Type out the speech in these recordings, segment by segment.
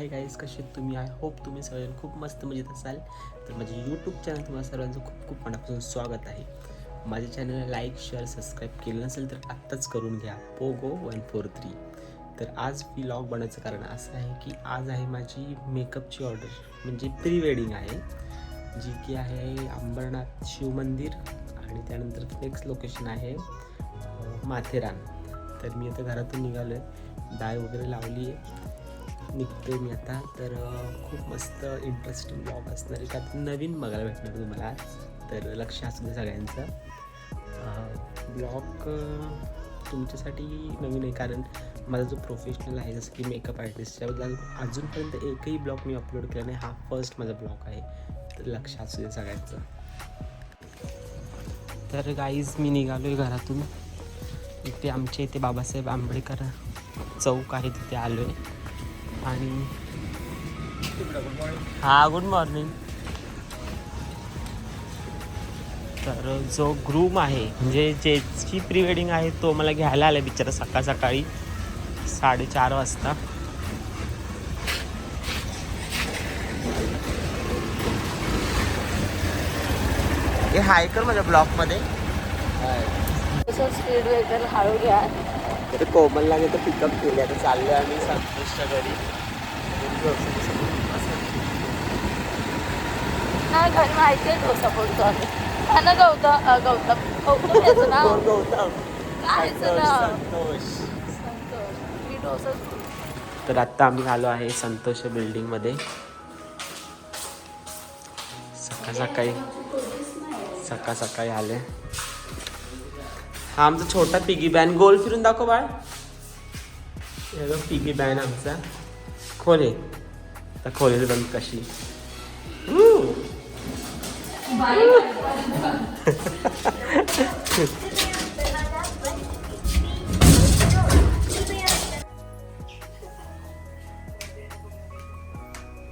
Hi guys, कसे तुम्ही? I hope तुम्ही सगळ्यांना खूप मस्त मजेत असाल. तर माझे यूट्यूब चॅनल तुम्हाला सर्वांचं खूप खूप मनापासून स्वागत आहे. माझ्या चॅनलला लाईक शेअर सबस्क्राईब केलं नसेल तर आत्ताच करून घ्या. पोगो 143. तर आज व्लॉग बनवायचं कारण असं आहे की आज आहे माझी मेकअपची ऑर्डर, म्हणजे प्री वेडिंग आहे, जी की आहे अंबरनाथ शिव मंदिर आणि त्यानंतर नेक्स्ट लोकेशन आहे माथेरान. तर मी आता घरातून निघालो आहे, डाय वगैरे लावली आहे, निघते मी आता. तर खूप मस्त इंटरेस्टिंग ब्लॉग असणार आहे, त्यात नवीन बघायला भेटणार तुम्हाला आज. तर लक्ष असू दे सगळ्यांचं. ब्लॉग तुमच्यासाठी नवीन आहे कारण माझा जो प्रोफेशनल आहे जसं की मेकअप आर्टिस्ट, त्याबद्दल अजूनपर्यंत एकही ब्लॉग मी अपलोड केला नाही. हा फर्स्ट माझा ब्लॉग आहे, तर लक्ष असू दे सगळ्यांचं. तर गाईज मी निघालो आहे घरातून. इथे आमच्या इथे बाबासाहेब आंबेडकर चौक आहे, तिथे आलो आहे. आणि हा, गुड मॉर्निंग. तर जो ग्रूम आहे म्हणजे ज्याची प्री वेडिंग आहे तो मला घ्यायला आला बिचारा सकाळी 4:30 वाजता. हे हाय कर माझ्या ब्लॉकमध्ये. स्पीड ब्रेकर हळू घ्या. तर कोमलला तर पिकअप केले, आता चाललोय आम्ही संतोषच्या घरी. नाही घरी माहिती आहे डोसा पडतो आम्ही. हा ना गौतम याचं नाव काय संतोष. मी डोसा. तर आत्ता आम्ही आलो आहे संतोष बिल्डिंगमध्ये. सकाळी आले. हा आमचा छोटा पिगी बँड. गोल फिरून दाखव बाळ. पिगी बँड आमचा खोले. आता खोलेल बंद कशी.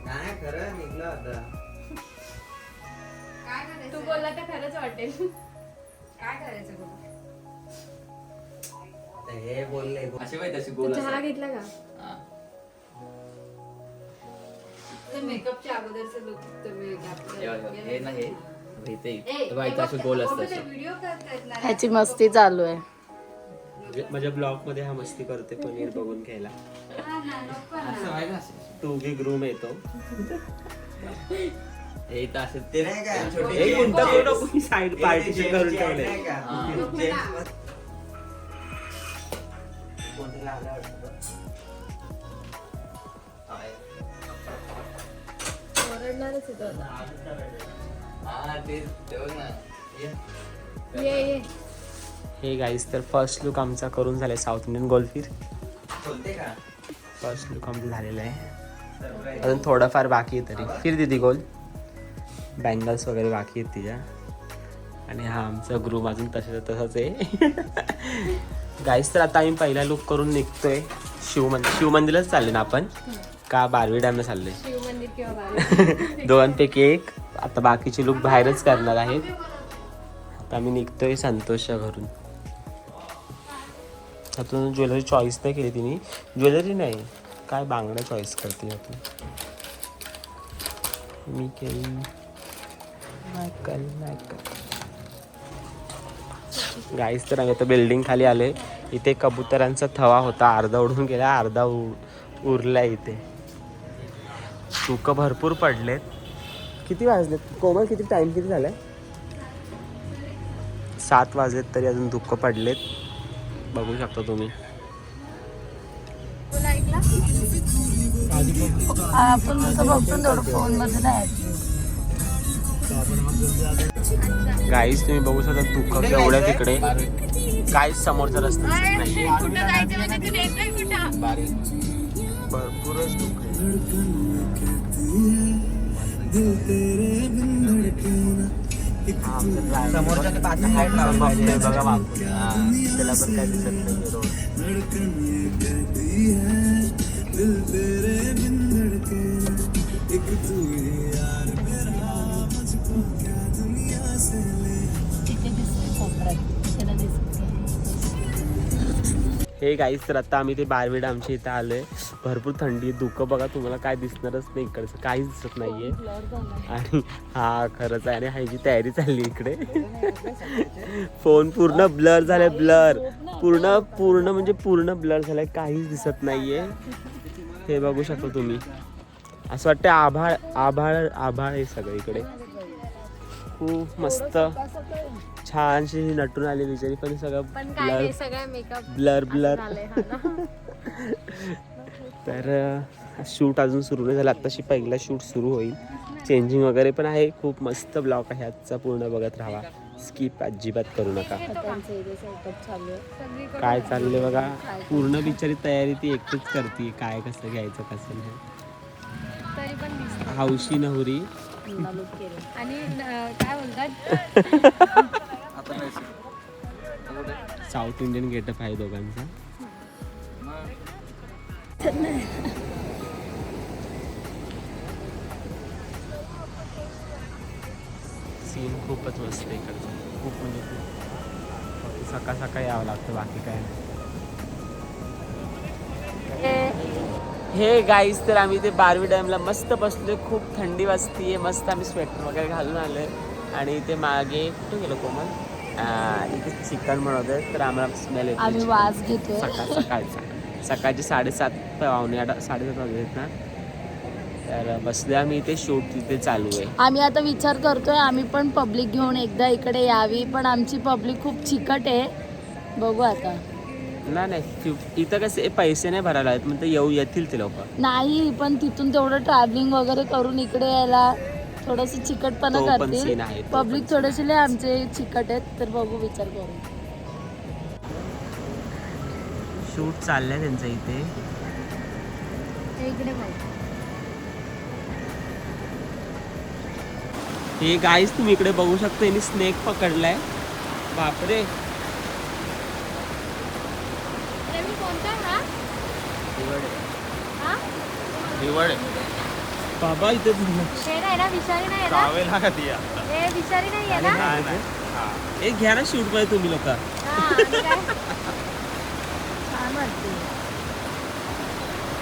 नाही खरं निघलं आता. तू बोलला तर खरंच वाटेल. काय करायचं बोल? हे बोलले असे पाहिजे तशी बोल. चहा घेतला का? तर मेकअपच्या अगोदरचे लोक हे नाही गोल असतात. व्हिडिओ करतायत ना. ह्याची मस्ती चालू आहे. माझ्या ब्लॉग मध्ये हा मस्ती करते पनीर बघून घ्यायला. हा ना, नको ना. असं व्हायला टू बी ग्रूम येतो. हे तर असं ते नाही का छोटे एक गुंता करू नको, मी साईड पार्टीशन करून ठेवले. ओरडणारच होतो आता. हा ते तेवढं ना. ये हे गाईस, तर फर्स्ट लुक आमचा करून झालाय साऊथ इंडियन गोल्फीर. बोलते का फर्स्ट लुक आमचा झालेला आहे. अजून थोडंफार बाकी आहे तरी. फिर दिदी गोल. बँगल्स वगैरे बाकी आहेत तिच्या. आणि हा आमचा ग्रूम अजून तसाच आहे. गाईस, तर आता आम्ही पहिला लुक करून निघतोय. शिव मंदिरच चालले ना आपण, का बारवी डॅमला चाललोय? शिव मंदिर किंवा बाहेर. दोघांपैकी एक. आता बाकीचे लुक बाहेरच करणार आहेत. आता आम्ही निघतोय संतोषच्या घरून. त्यातून ज्वेलरी चॉईस नाही केली तिने. ज्वेलरी नाही, काय बांगड्या चॉईस करते यातून. मी केली मायकल. गाईस, तर आम्ही आता बिल्डिंग खाली आले. इथे कबुतरांचा थवा होता, अर्धा उडून गेला, अर्धा उरला. इथे चुक भरपूर पडलेत. किती वाजलेत कोमल? टाइम किती झालाय? 7 वाजलेत तरी अजून धुक्क पडलेत. बघू शकता तुम्ही. आपण जसं बघतो तेवढं फोन मध्ये नाही. गाईस, तुम्ही बघू शकता धुक्क एवढ्या तिकडे. काहीच समोरचा रस्ता नाही, भरपूरच धुक्क आहे. समोरच्या ते पाच हाईट लावून पाहिजे बघा मागून. त्याला पण काय दिसत नाही रोड. हे गाईस, तर आता आम्ही ते बारवेड आमच्या इथं आलोय. भरपूर थंडी आहे. धुकं बघा तुम्हाला काय दिसणारच नाही इकडचं, काहीच दिसत नाहीये. आणि हा खरंच आहे. आणि ह्याची तयारी चालली इकडे. फोन पूर्ण ब्लर झालाय, ब्लर पूर्ण पूर्ण म्हणजे पूर्ण ब्लर झालाय, काहीच दिसत नाहीये. हे बघू शकता तुम्ही, असं वाटतं आभाळ आभाळ आभाळ आहे सगळीकडे. खूप मस्त छानशी नटून आली बिचारी, पण सगळं ब्लर सगळं मेकअप ब्लर ब्लर. तर शूट अजून सुरू नाही झालं, आत्ताशी पहिला शूट सुरू होईल. चेंजिंग वगैरे पण आहे. खूप मस्त ब्लॉग आहे आजचा, पूर्ण बघत राहा, स्किप अजिबात करू नका. काय चाललंय बघा, पूर्ण बिचारी तयारी ती एकटीच करते, काय कसं घ्यायचं कसं नाही. तरी पण दिसतं. हौशी नहुरी आणि काय बोलतात साऊथ इंडियन गेटअप आहे दोघांचा. सीन खूपच मस्त आहे इकडचं, खूप म्हणजे खूप. सकाळ सकाळी यावं लागतं, बाकी काय नाही. हे गाईस, तर आम्ही ते बारवी डॅमला मस्त बसलोय. खूप थंडी वाजतीये, मस्त आम्ही स्वेटर वगैरे घालून आलोय. आणि इथे मागे कुठे गेलो कोमल, इथे चिकन बनवतोय, तर आम्हाला स्मेल येतो. आम्ही वास घेतोय. सकाळचे 7:30 पावणे 8 7:30 वाजले ना. तर बसले आम्ही इथे, शूट तिथे चालू आहे. आम्ही आता विचार करतोय आम्ही पण पब्लिक घेऊन एकदा इकडे यावी, पण आमची पब्लिक खूप चिकट आहे. बघू आता. नाही इथं कसे पैसे नाही भरायला आहेत, म्हणजे येतील ते लोक. नाही, पण तिथून तेवढं ट्रॅव्हलिंग वगैरे करून इकडे यायला थोडंसं चिकटपणा तो पण करतील. scene आहे, तो पब्लिक पण थोडेसे लय आमचे चिकट आहेत, तर बघू विचार करू. शूट चाललंय त्यांचं इथे. इकडे बघ. हे गाईस तुम्ही इकडे बघू शकता, यांनी स्नेक पकडलाय. बापरे. रवी कोणता हा? हा? बाबा इथे हे नाही ना, विषारी नाही आहे ना? हे विषारी नाही आहे ना? एक घ्या ना शूट मध्ये तुम्ही लोक. हा, आणि काय? छान वाटते.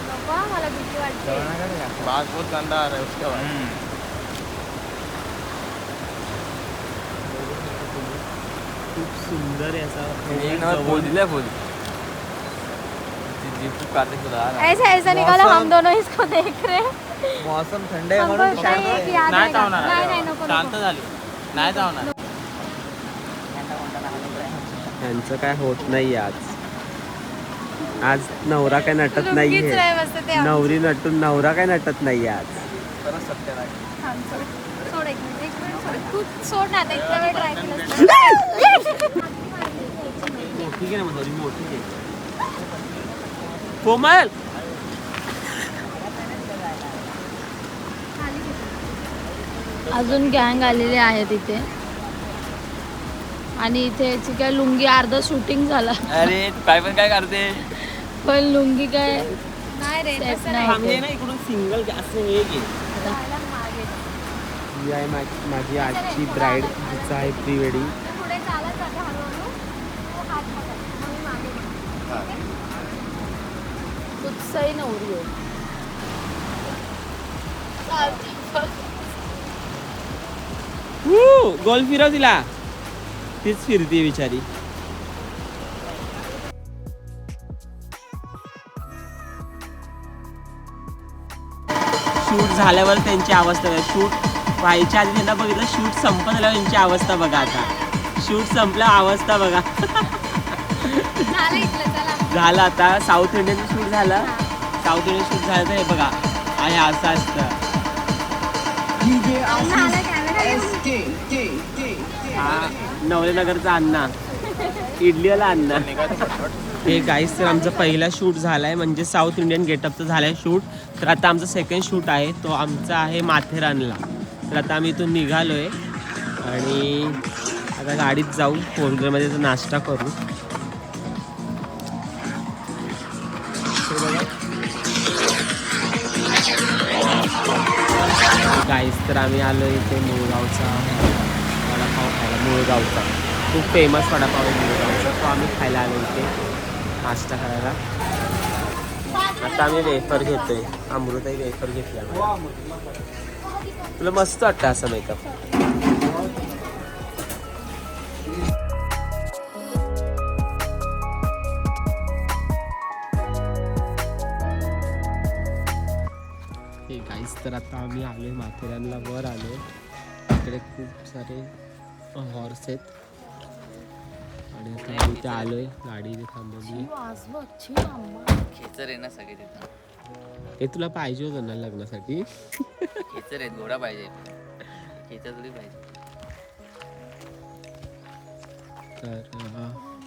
नको, मला भीती वाटते. बाग बहुत गंदा आ रहा है उसके बाद. खूप सुंदर आहे असा. ऐसा ऐसा निकाला, हम दोनों इसको देख रहे हैं. मौसम थंडे हमको म्हणून उसका एक याद नाही आएगा. चावणार. नाही नाही, नको नको. झाली नाही जाणार. त्यांचं काय होत नाही आज नवरा काय नटत लुंगीच नाहीये. नाही मस्त ते. नवरी नटून नवरा काय नटत नाही आज. खरंच सत्य नाही. थांब, सोड एक मिनिट सोड. तू सोड ना, आता इतका वेळ ट्राय केलं. मोठी घे ना, मग मोठी घे. कोमल अजून गँग आलेले आहेत इथे, आणि इथे याची काय लुंगी अर्ध शूटिंग झाला, अरे तू काय पण काय करते. पण लुंगी काय नाही रे, सेट तसं नाही थांबले इथे. ना इकडून सिंगल असं हे घे. जायला मागे. ही आहे माझी आजची ब्राईड, तिचं आहे प्री वेडिंग. तू पुढे चालत जाते हळूहळू. तू हात पकड, मग मी मागे घेते. उत्साही नवरी आहे. गोल फिरव तिला, तीच फिरते बिचारी. शूट झाल्यावर त्यांची अवस्था बघा. शूट व्हायच्या आधी त्यांना बघितलं, शूट संपत झाल्यावर त्यांची अवस्था बघा. आता शूट संपल्या अवस्था बघा. झालं इथलं, चला. झालं आता साऊथ इंडियनचं शूट झालं. साऊथ इंडियन शूट झालं तर हे बघा, आणि असं असतं. झालं कॅमेरा घेऊन. हा नवरेनगरचा अण्णा, इडलीवाला अण्णा. हे गाईस, तर आमचा पहिला शूट झालाय, म्हणजे साऊथ इंडियन गेटअपचं झालाय शूट. तर आता आमचा सेकंड शूट आहे, तो आमचा आहे माथेरानला. तर आता आम्ही इथून निघालोय आणि आता गाडीत जाऊ, 4 व्हीलरमध्ये नाश्ता करू. गाईस, तर आम्ही आलो इथे मुळगावचा वडापाव खायला. मुळगावचा खूप फेमस वडापाव आहे मुळगावचा, तो आम्ही खायला आलो इथे नाश्ता करायला. आता आम्ही वेफर घेतोय. अमृताही वेफर घेतली आम्हाला. तुला मस्त वाटतं असं मेकअप. हे गाईस तर आता आम्ही आलोय माथेरानला, वर आलोय. इकडे खूप सारे हॉर्स आहेत आणि आता आम्ही इथे आलोय. गाडी इथे थांबवली. खेचर आहे ना सगळे तिथं. हे तुला पाहिजे होतं ना लग्नासाठी. खेचर आहेत, घोडा पाहिजे. खेचर थोडी पाहिजे. तर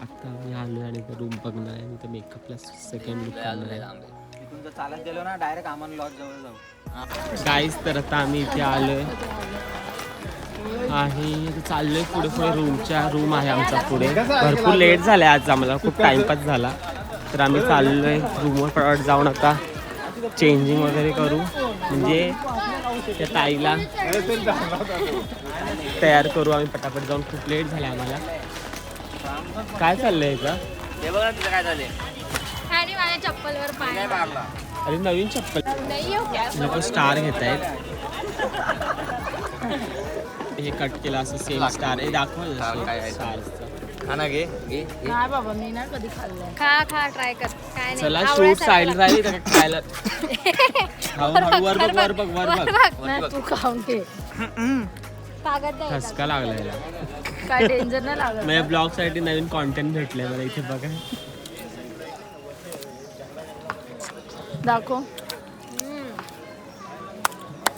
आता आम्ही आलोय आणि रूम बघणार आहे. मी तर मेकअपला सेकंड लुक करणार आहे. तिथून जर चालत गेलो ना डायरेक्ट आम्हाला लॉज जवळ जाऊ. गाईस तर आता आम्ही इथे आलोय आहे. चाललोय पुढे पुढे. रूम आहे आमचा पुढे. भरपूर लेट झालाय आज आम्हाला, खूप टाइमपास झाला. तर आम्ही चाललोय रूमवर पटापट जाऊन आता चेंजिंग वगैरे करू, म्हणजे त्या ताईला तयार करू आम्ही पटापट जाऊन. खूप लेट झाला आम्हाला. काय चाललंय का? हे बघा तिथं काय झाले. आणि माझ्या चप्पलवर पाय काय मारला. अरे नवीन चप्पल. नाही हो क्या लोक स्टार घेत आहेत. हे कट केलं असं सेम स्टार आहे. दाखवा काय आहे? स्टारचं. खाना घे घे. नाही बाबा मी नाही कधी खाल्लंय. खा ट्राय कर. काय नाही चला शूट आवळ्यासारखं साईड राहिली तर खायला. लागतं. वर बघ वर बघ वर बघ. नाही तू खाऊन घे. कागद द्या एखादा. ठसका लागला याला. काय डेंजर नाही लागत. माझ्या ब्लॉग साठी नवीन कॉन्टेंट भेटलंय मला. इथे बघा. दाखव.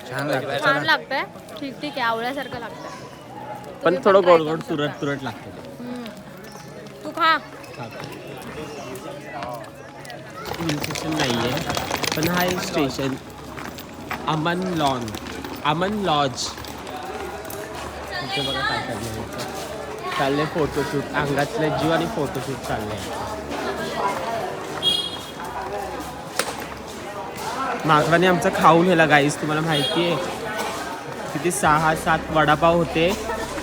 छान लागतं. छान लागतंय. ठीक ठीक आहे आवळ्यासारखं लागतंय. पण थोडं गोड गोड तुरट लागतं. तू खा. हिल स्टेशन नाहीये पण हा एक स्टेशन. अमन लॉज. इथे बघा काय चाललंय. फोटोशूट. अंगातले जीव आणि फोटोशूट चाललंय. माकडाने आमचं खाऊन नेला गाईस. तुम्हाला माहिती आहे किती 6-7 वडापाव होते.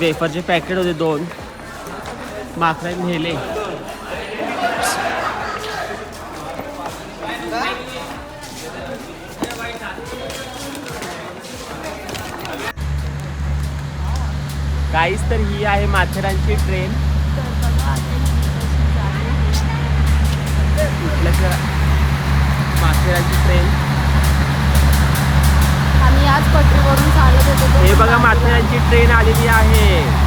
वेफरचे पॅकेट होते 2. माकडाने नेले. गाईस तर ही आहे माथेरानची ट्रेन. माथेरानची ट्रेन. आम्ही आज पटरीवरून चालत होतो. हे बघा माथेरानची ट्रेन आलेली आहे.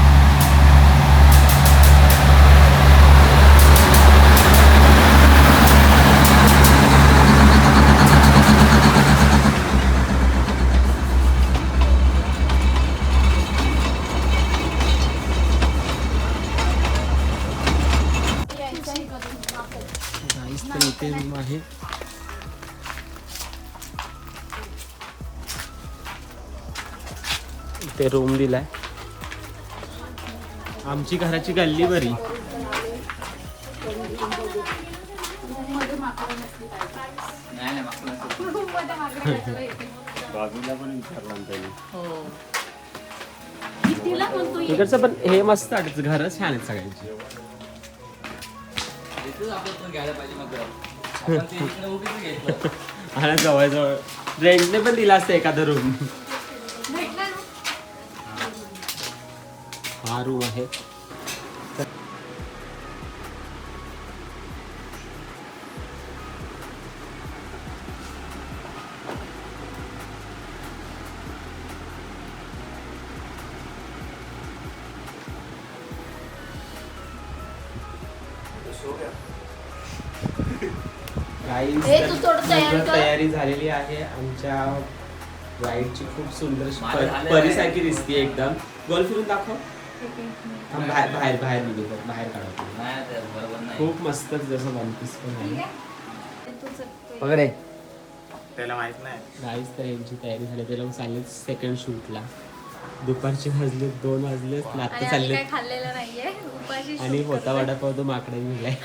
गाईस तर इथे रूम आहे. इथे रूम दिलाय. आमची घराची गल्ली बरी. बाजूला पण विचारलं इकडचं पण हे मस्त वाटतं. घरच छान आहेत सगळ्यांची. आणि जवळ रेंटने पण दिला असतं एखादा रूम. हा रूम आहे. Guys, ए, तू थोडं तयार कर. तयारी झालेली आहे आमच्या राईडची. खूप सुंदर माझं झालं परीसारखी दिसते एकदम. गोल फिरून दाखव. बाहेर बाहेर निघू बाहेर काढतो. नाही ते बरोबर नाही. खूप मस्त जसं वन पीस पण आहे. पकडे. त्याला माहित नाही. गाईस तर यांची तयारी झाली. त्याला चालले सेकंड शूटला. दुपारचे वाजले 2 वाजले. आता चालले काय खाल्लेलं नाहीये उपाशी आणि होता वडापाव तो माकडे गेलाय.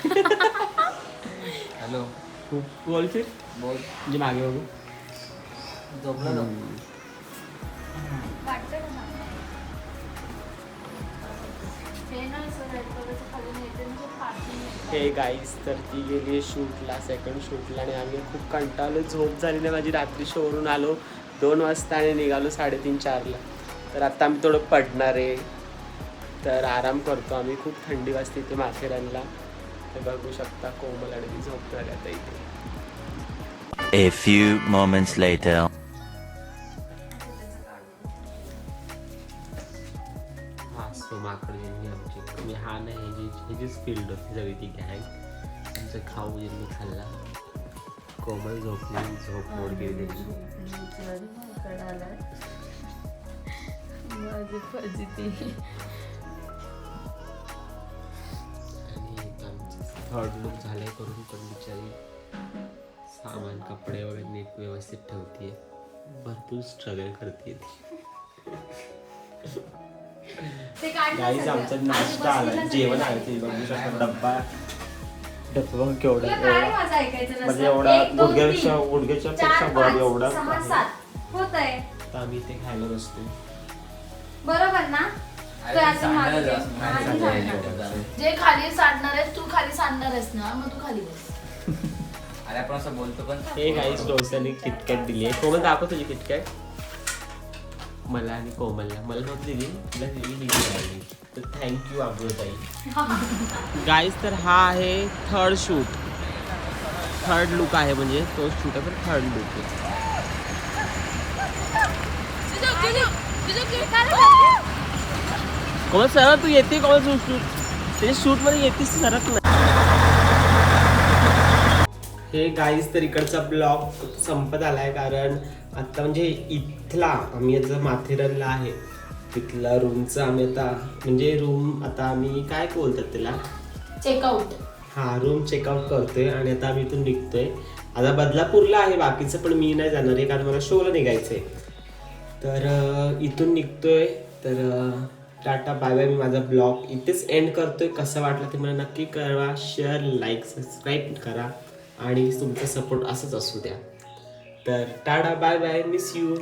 हॅलो. खूप बोल फिर बोल. म्हणजे मागे बघू. झोपला ना. वाटतं का मला? हे ना असं रेड कलरचं खाली येते ना खूप पार्किंग हे गाईस तर ती गेली शूटला, सेकंड शूटला, आणि आम्ही खूप कंटाळलो. झोप झाली नाही माझी. रात्री शोवरून आलो 2 वाजता आणि निघालो 3:30-4ला. तर आता आम्ही थोडं पडणार आहे, तर आराम करतो आम्ही. खूप थंडी वाजते इथे माथेरानला. तर बघू शकता कोमल आणि ती झोपणार आता इथे. A few moments later. हा सो माकडजींनी आमची कमी हा नाही ह्याचीच फील्ड होती सगळी ती गँग. आमचं खाऊ ज्यांनी खाल्ला. कोमल झोपली, झोप मोड गेली त्याची. माझी फजिती. आणि आमचं थर्ड लुक झालंय करून, पण बिचारी सामान कपडे वगैरे नीट व्यवस्थित ठेवते. भरपूर स्ट्रगल करते ते काढलं गाईज सगळं. आमचा आणि नाश्ता आला, बसलेलं जेवण सगळं. आहे ते बघू शकता. डब्बा बघ केवढा तुला काय माझं ऐकायचं नसतं? म्हणजे एवढा 1, 2, 3, गुडघ्याच्या 4, पेक्षा वर 5, एवढा 6, 7 होतंय. तर आम्ही ते खायला बसतो. बरोबर ना? अरे तर असं सांडणार मागे जास्त घे. नाही आधी सांडणार. सांगणार. जे खाली सांडणार आहेस तू खाली सांडणार आहेस ना, मग तू खाली बस. अरे आपण असं बोलतो पण हे गाईज डोसाने किटकॅट दिली आहे. कोमल दाखव तुझी किटकॅट. मला आणि कोमलला. मला नव्हती दिली, तुला दिली राहिली. तर थँक्यू अब्रोताई. गाईज तर हा आहे थर्ड शूट. थर्ड लुक आहे, म्हणजे तो शूट आहे पण थर्ड लुक आहे. कोमल सरळ तू येते, कोमल शूट त्याच्या शूटमध्ये येतेस सरळ नाही. हे गाईज तर इकडचा ब्लॉग संपत आलाय, कारण आता म्हणजे इथला आम्ही आता माथेरानला आहे, तिथला रूमचा आम्ही आता म्हणजे रूम आता आम्ही काय बोलतात त्याला, चेकआउट. हा रूम चेकआउट करतोय आणि आता आम्ही इथून निघतोय. आता बदलापूरला आहे बाकीचं, पण मी नाही जाणार आहे कारण मला शोला निघायचंय. तर इथून निघतोय. तर टाटा बाय बाय. मी माझा ब्लॉग इथेच एंड करतोय. कसं वाटलं ते मला नक्की कळवा. शेअर, लाईक, सबस्क्राईब करा आणि तुमचा सपोर्ट असंच असू द्या. तर tata bye bye. Miss you.